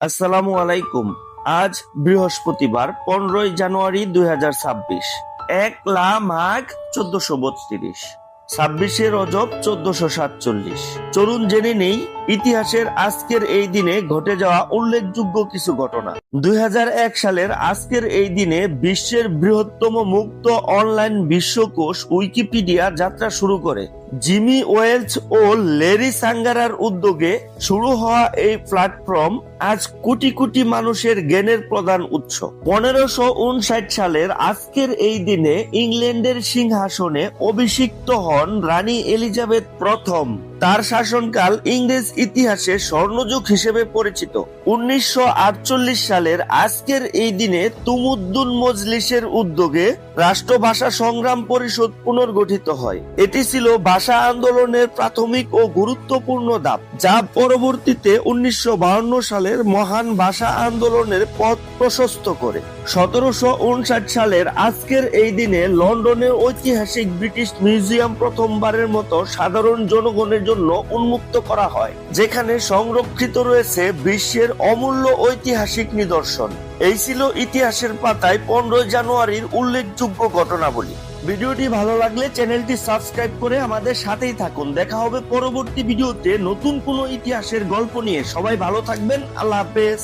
আসসালামু আলাইকুম। আজ বৃহস্পতিবার 15 জানুয়ারি 2026। 1 মাঘ 1432, 26 রজব 1447। চলুন জেনে নেই ইতিহাসের আজকের এই দিনে ঘটে যাওয়া উল্লেখযোগ্য কিছু ঘটনা। 2001 সালের আজকের এই দিনে বিশ্বের বৃহত্তম মুক্ত অনলাইন বিশ্বকোষ উইকিপিডিয়া যাত্রা শুরু করে। জিমি ওয়েলস ও লেরি সাঙ্গারার উদ্যোগে শুরু হওয়া এই প্ল্যাটফর্ম আজ কোটি কোটি মানুষের জ্ঞানের প্রধান উৎস। 1559 সালের আজকের এই দিনে ইংল্যান্ডের সিংহাসনে অভিষিক্ত হন রানী এলিজাবেথ প্রথম। তার শাসনকাল ইংরেজ ইতিহাসে স্বর্ণযুগ হিসেবে পরিচিত। 1948 সালের আজকের এই দিনে তুমুদ্দুন মজলিসের উদ্যোগে রাষ্ট্রভাষা সংগ্রাম পরিষদ পুনর্গঠিত হয়। এটি ছিল ভাষা আন্দোলনের প্রাথমিক ও গুরুত্বপূর্ণ ধাপ, যা পরবর্তীতে 1952 সালের মহান ভাষা আন্দোলনের পথ প্রশস্ত করে। 1759 সালের আজকের এই দিনে লন্ডনের ঐতিহাসিক ব্রিটিশ মিউজিয়াম প্রথমবারের মতো সাধারণ জনগণের জন্য উন্মুক্ত করা হয়, যেখানে সংরক্ষিত রয়েছে বিশ্বের অমূল্য ঐতিহাসিক নিদর্শন। এই ছিল ইতিহাসের পাতায় 15 জানুয়ারির উল্লেখযোগ্য ঘটনাবলী। ভিডিওটি ভালো লাগলে চ্যানেলটি সাবস্ক্রাইব করে আমাদের সাথেই থাকুন। দেখা হবে পরবর্তী ভিডিওতে নতুন কোনো ইতিহাসের গল্প নিয়ে। সবাই ভালো থাকবেন। আল্লাহ হাফেজ।